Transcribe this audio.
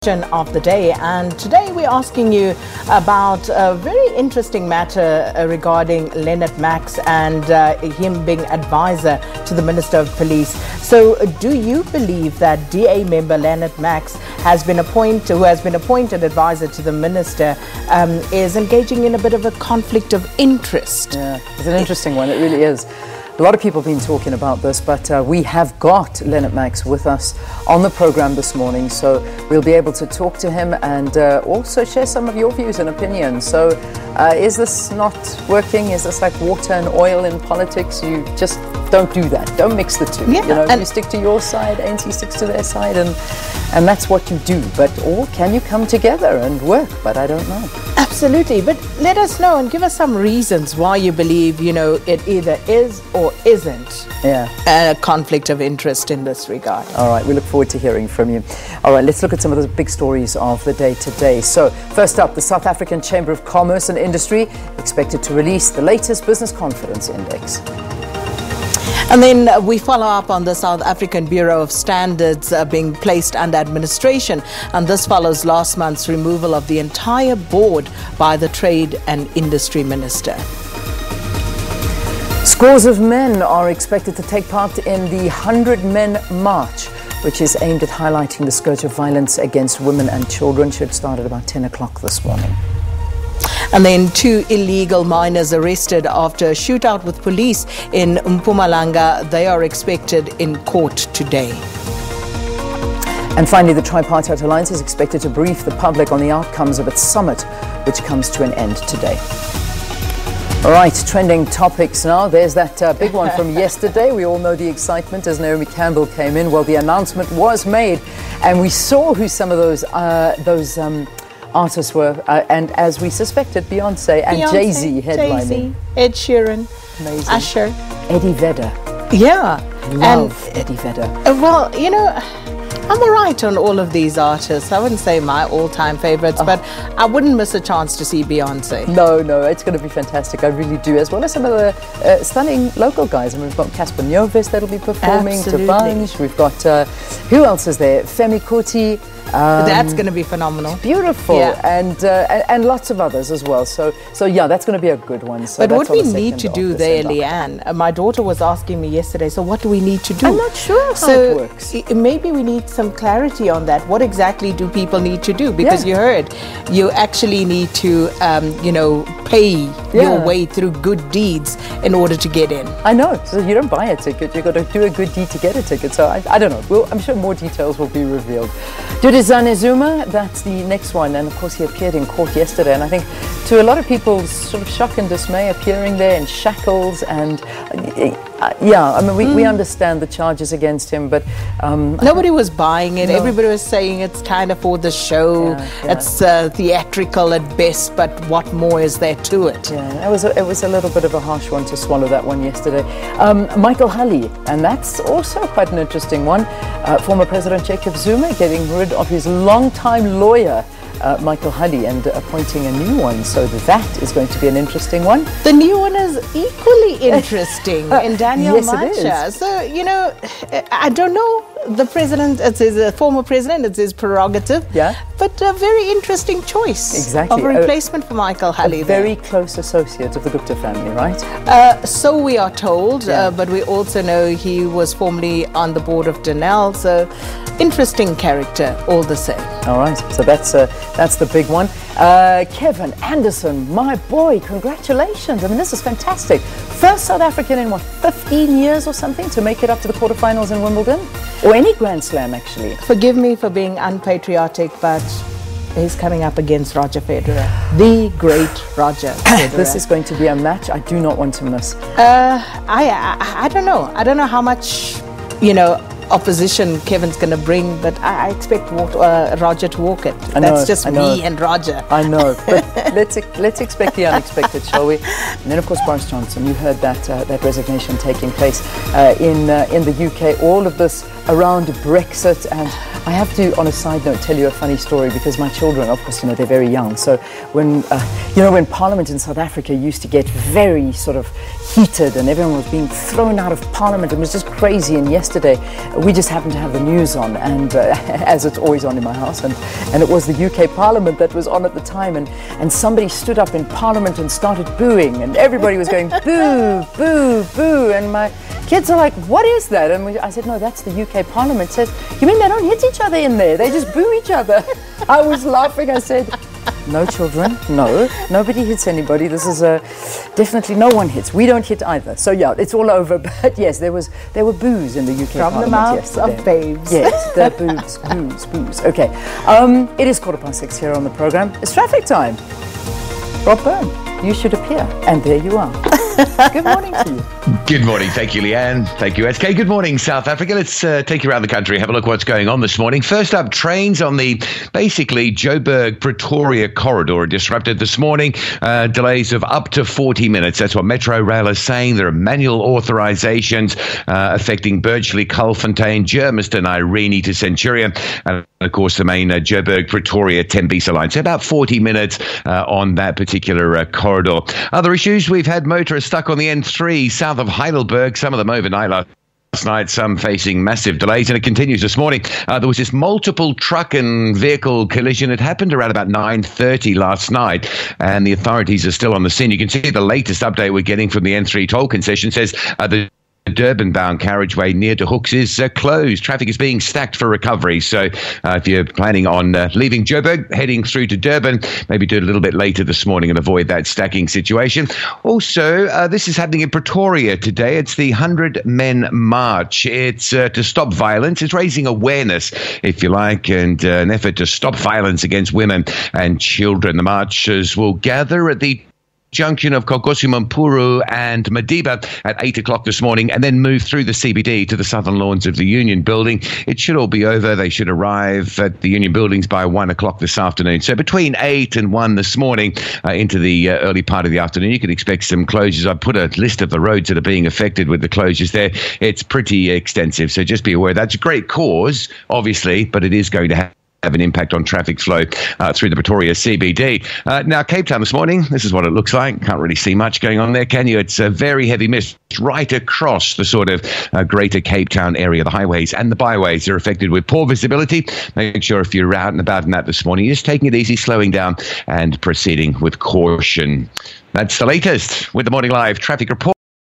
Of the day, and today we're asking you about a very interesting matter regarding Leonard Max and him being advisor to the Minister of Police. So do you believe that DA member Leonard Max who has been appointed advisor to the minister is engaging in a bit of a conflict of interest? Yeah, it's an interesting one, it really is. A lot of people have been talking about this, but we have got Leonard Max with us on the program this morning, so we'll be able to talk to him and also share some of your views and opinions. So is this not working? Is this like water and oil in politics? You just don't do that. Don't mix the two. Yeah, you know, you stick to your side, ANC sticks to their side, and that's what you do. But or can you come together and work? But I don't know. Absolutely, but let us know and give us some reasons why you believe, you know, it either is or isn't a conflict of interest in this regard. All right, we look forward to hearing from you. All right, let's look at some of the big stories of the day today. So first up, the South African Chamber of Commerce and Industry expected to release the latest business confidence index. And then we follow up on the South African Bureau of Standards being placed under administration, and this follows last month's removal of the entire board by the Trade and Industry Minister. Scores of men are expected to take part in the 100 Men March, which is aimed at highlighting the scourge of violence against women and children. Should start at about 10 o'clock this morning. And then 2 illegal miners arrested after a shootout with police in Mpumalanga. They are expected in court today. And finally, the Tripartite Alliance is expected to brief the public on the outcomes of its summit, which comes to an end today. All right, trending topics now. There's that big one from yesterday. We all know the excitement as Naomi Campbell came in. Well, the announcement was made, and we saw who some of those artists were, and as we suspected, Beyonce and Jay-Z headlining. Jay-Z, Ed Sheeran, amazing. Usher, Eddie Vedder. Yeah, Love Eddie Vedder. Well, you know, I'm all right on all of these artists. I wouldn't say my all-time favorites, but I wouldn't miss a chance to see Beyonce. No, it's going to be fantastic. I really do, as well as some of the stunning local guys. I mean, we've got Casper Nyovest that'll be performing, Tabanj. We've got, who else is there? Femi Kuti. That's going to be phenomenal. Beautiful, yeah. And lots of others as well. So yeah, that's going to be a good one. So but what we need to do there, Leanne, my daughter was asking me yesterday, so what do we need to do? I'm not sure how it works. Maybe we need some clarity on that. What exactly do people need to do? Because you heard, you actually need to, pay your way through good deeds in order to get in. I know. So you don't buy a ticket, you've got to do a good deed to get a ticket. So I don't know. Well, I'm sure more details will be revealed. Dudizane Zuma, that's the next one, and of course he appeared in court yesterday, and I think to a lot of people's sort of shock and dismay, appearing there in shackles, and I mean we understand the charges against him, but nobody was buying it. No. Everybody was saying it's kind of for the show. It's theatrical at best, but what more is there to it? Yeah, it was a little bit of a harsh one to swallow, that one yesterday. Michael Hulley, and that's also quite an interesting one. Former President Jacob Zuma getting rid of his longtime lawyer, Michael Hulley, and appointing a new one. So that is going to be an interesting one. The new one is equally interesting in Daniel Macha. So, you know, I don't know. The president, it's his former president, it's his prerogative. Yeah. But a very interesting choice. Exactly. Of a replacement for Michael Hulley. A very close associate of the Gupta family, right? So we are told, but we also know he was formerly on the board of Denel. So interesting character all the same. All right. So that's the big one. Kevin Anderson, my boy, congratulations. I mean, this is fantastic. First South African in, 15 years or something to make it up to the quarterfinals in Wimbledon? Or any Grand Slam, actually. Forgive me for being unpatriotic, but he's coming up against Roger Federer, the great Roger Federer. This is going to be a match I do not want to miss. I don't know. I don't know how much, opposition Kevin's going to bring, but I expect Roger to walk it. That's just me and Roger. I know, but let's expect the unexpected, shall we? And then, of course, Boris Johnson. You heard that resignation taking place in the UK. All of this around Brexit, and I have to, on a side note, tell you a funny story because my children, of course, they're very young. So when, when Parliament in South Africa used to get very sort of heated and everyone was being thrown out of Parliament, it was just crazy. And yesterday, we just happened to have the news on, and as it's always on in my house, and it was the UK Parliament that was on at the time, and somebody stood up in Parliament and started booing, and everybody was going boo, boo, boo, and my kids are like, what is that? And I said, no, that's the UK Parliament. Says, you mean they don't hit each other in there? They just boo each other. I was laughing. I said, no, children, no, nobody hits anybody. This is definitely no one hits. We don't hit either. So yeah, it's all over. But yes, there were boos in the UK From Parliament the mouths yesterday. of babes. Yes, the boos, boos. Okay, it is 6:15 here on the program. It's traffic time. Rob Byrne, you should appear, and there you are. Good morning to you. Good morning. Thank you, Leanne. Thank you, SK. Good morning, South Africa. Let's take you around the country, have a look what's going on this morning. First up, trains on the basically Joburg-Pretoria corridor are disrupted this morning. Delays of up to 40 minutes. That's what Metro Rail is saying. There are manual authorizations affecting Birchley, Culfontaine, Germiston, Irene to Centurion, and of course the main Joburg-Pretoria Tembisa line. So about 40 minutes on that particular corridor. Other issues, we've had motorists stuck on the N3 south of Heidelberg, some of them overnight last night, some facing massive delays, and it continues this morning. There was this multiple truck and vehicle collision. It happened around about 9:30 last night, and the authorities are still on the scene. You can see the latest update we're getting from the N3 toll concession says the Durban-bound carriageway near to Hooks is closed. Traffic is being stacked for recovery. So if you're planning on leaving Joburg, heading through to Durban, maybe do it a little bit later this morning and avoid that stacking situation. Also, this is happening in Pretoria today. It's the 100 Men March. It's to stop violence. It's raising awareness, if you like, and an effort to stop violence against women and children. The marchers will gather at the junction of Kokosi-Mampuru and Madiba at 8 o'clock this morning, and then move through the CBD to the southern lawns of the Union Building. It should all be over. They should arrive at the Union Buildings by 1 o'clock this afternoon. So between 8 and 1 this morning into the early part of the afternoon, you can expect some closures. I've put a list of the roads that are being affected with the closures there. It's pretty extensive, so just be aware. That's a great cause, obviously, but it is going to have an impact on traffic flow through the Pretoria CBD. Now, Cape Town this morning, this is what it looks like. Can't really see much going on there, can you? It's a very heavy mist right across the sort of greater Cape Town area. The highways and the byways are affected with poor visibility. Make sure if you're out and about in that this morning, you're just taking it easy, slowing down and proceeding with caution. That's the latest with the Morning Live traffic report.